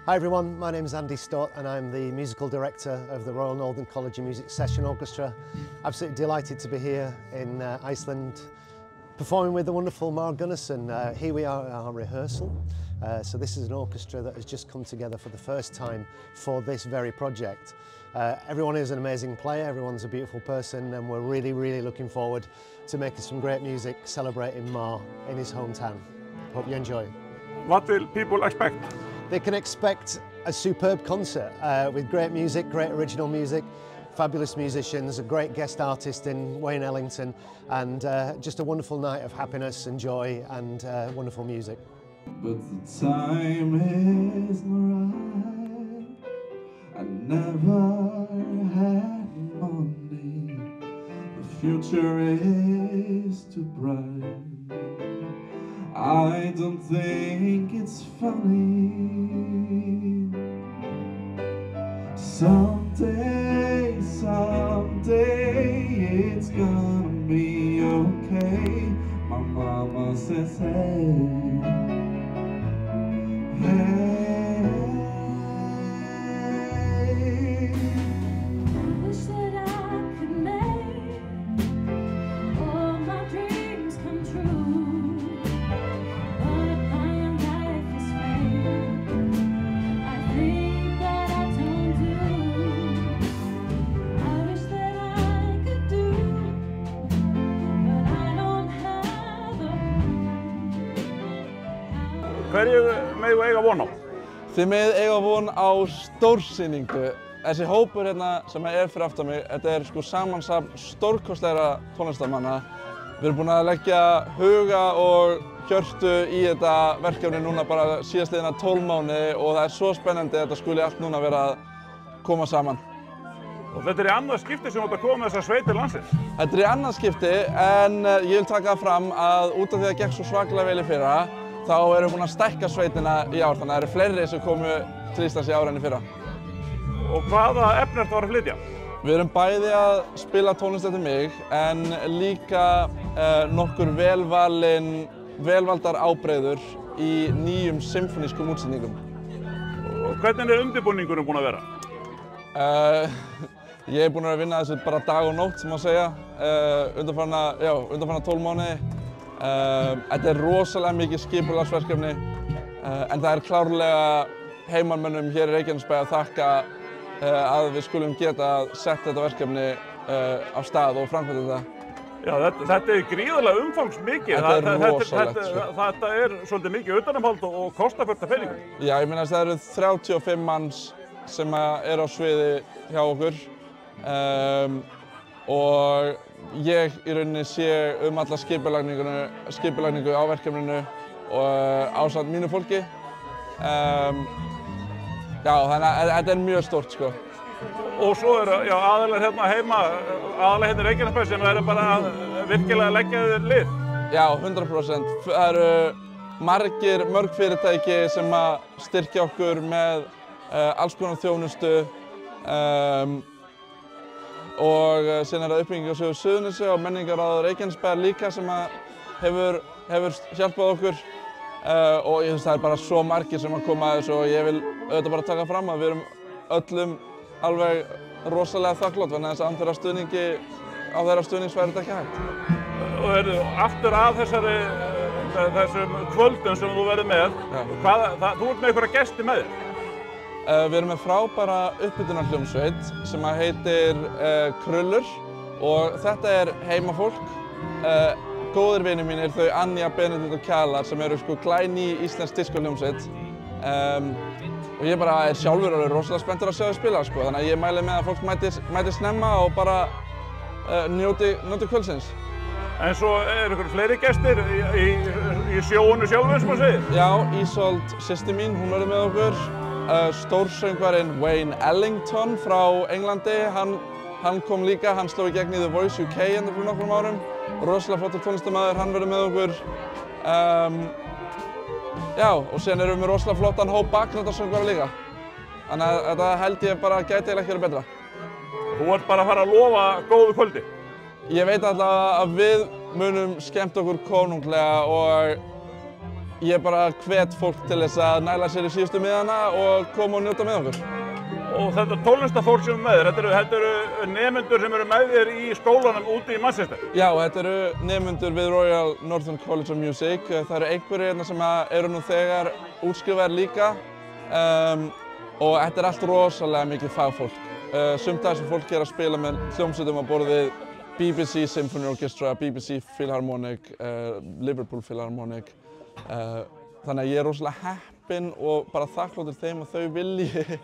Hi everyone, my name is Andy Stott and I'm the musical director of the Royal Northern College of Music Session Orchestra. Absolutely delighted to be here in Iceland performing with the wonderful Mar Gunnarsson. Here we are at our rehearsal. So this is an orchestra that has just come together for the first time for this very project. Everyone is an amazing player, everyone's a beautiful person, and we're really looking forward to making some great music celebrating Mar in his hometown. Hope you enjoy. What will people expect? They can expect a superb concert with great music, great original music, fabulous musicians, a great guest artist in Wayne Ellington, and just a wonderful night of happiness and joy and wonderful music. But the time isn't right. I never had money. The future is too bright. I don't think it's funny. Someday it's gonna be okay. My mama says, hey, hey. I wish that I could make all my dreams come true. But my life is fake. I think that I don't do. I wish that I could do, but I don't have a Hverju megum við eiga von á? Þið megið eiga von á stórsýningu. Þessi hópur hérna sem er fyrir aftan mig, þetta er sko samansafn stórkostlegra tónlistarmanna. Við erum búin að leggja huga og hjörtu í þetta verkefni núna bara síðastliðna 12 mánuði og það er svo spennandi að þetta skuli allt núna vera að koma saman. Og þetta er í annað skipti sem þú ert að koma með þessar sveitir landsins. Þetta er í annað skipti en ég vil taka það fram að út af því að það gekk svo svakalega vel í fyrra þá erum við búin að stækka sveitina í ár, þannig að það eru fleiri sem komu til Íslands í ár enn í fyrra. Og hvaða efni ertu að fara að flytja? Við erum bæði að spila tónlist eftir mig en líka nokkur velvaldar ábreiður í nýjum symfónískum útsetningum. Og hvernig er undirbúningurinn búinn að vera? Ég er búinn að vinna þessu bara dag og nótt sem að segja, undanfarna 12 mánuði. Þetta er rosalega mikið skipulagsverkefni en það er klárlega heimamönnum hér í Reykjanesbæ að þakka að við skulum geta sett þetta verkefni af stað og framkvæmt þetta. Já, þetta er gríðarlega umfangsmikið. Þetta er rosalegt. Þetta er svolítið mikið utanumhald og kostar fullt af peningum. Já, ég meina það eru 35 manns sem eru á sviði hjá okkur og ég í rauninni sé alla skipulagningu á verkefninu og ásamt mínu fólki. Já, þannig að þetta er mjög stórt sko. Og svo eru aðilar hérna heima, aðilar hérna í Reykjanesbæ sem eru bara virkilega að leggja þér lið. Já, 100%. Það eru mörg fyrirtæki sem að styrkja okkur með alls konar þjónustu og síðan er það uppbyggingarsjóður Suðurnesja og menningarráð Reykjanesbæjar líka sem að hefur hjálpað okkur og það er bara svo margir sem að koma að þessu og ég vil auðvitað bara taka fram að við erum öllum alveg rosalega þakklát vegna þess að án þeirra stuðnings væri þetta ekki hægt. Og aftur að þessum kvöldum sem þú verður með, þú ert með einhverja gesti með þér? Við erum með frábæra uppbytunarhljómsveit sem heitir Krullur og þetta er heimafólk. Góðir vinir mínir, þau Anja, Benedikt og Kjalar sem eru sko glæný íslensk diskohljómsveit og ég bara er sjálfur alveg rosalega spenntur að sjá þau spila sko, þannig að ég mæli með að fólk mæti snemma og bara njóti kvöldsins. En svo eru ykkur fleiri gestir í sjóinu sjálfu, sem maður segir? Já, Ísold, systir mín, hún verður með okkur. Stórsöngvarinn Wayne Ellington frá Englandi, hann kom líka, hann sló í gegn í The Voice UK hérna fyrir nokkrum árum. Rosalega flottur tónlistarmaður, hann verður með okkur. Já, og síðan erum við með rosalega flottan hóp bakgrunnarsöngvara líka. Þannig að þetta held ég bara gæti eiginlega ekki verið betra. Þú ert bara að fara að lofa góðu kvöldi? Ég veit alltaf að við munum skemmt okkur konunglega og Ég bara hvet fólk til þess að næla sér í síðustu miðana og koma og njóta með okkur. Og þetta tónlistafólk sem með þér, þetta eru nemendur sem eru með þér í skólanum úti í Manchester? Já, þetta eru nemendur við Royal Northern College of Music. Það eru einhverjir hérna sem eru nú þegar útskrifaðir líka og þetta er allt rosalega mikið fagfólk. Sumt af þessu fólki að spila með hljómsveitum á borð við BBC Symphony Orchestra, BBC Philharmonic, Liverpool Philharmonic. Þannig að ég er rosalega heppinn og bara þakkláttur þeim að þau vilji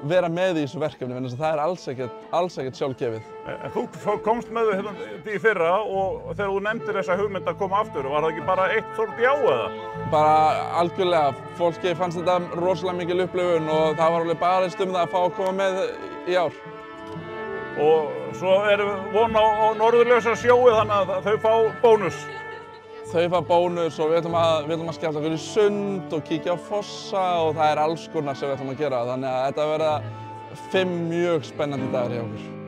vera með í þessu verkefni, en það er alls ekkert sjálfgefið. Þú komst með þau í fyrra og þegar þú nefndir þessa hugmynd að koma aftur, var það ekki bara eitt sort já eða? Bara algjörlega. Fólki fannst þetta rosalega mikil upplifun og það var alveg barist það að fá að koma með í ár. Og svo er von á Norðurljósa sjói þannig að þau fá bónus. Þau fá bónus og við ætlum að skella okkur í sund og kíkja á fossa og það er alls konar sem við ætlum að gera. Þannig að þetta verða 5 mjög spennandi dagar hjá okkur.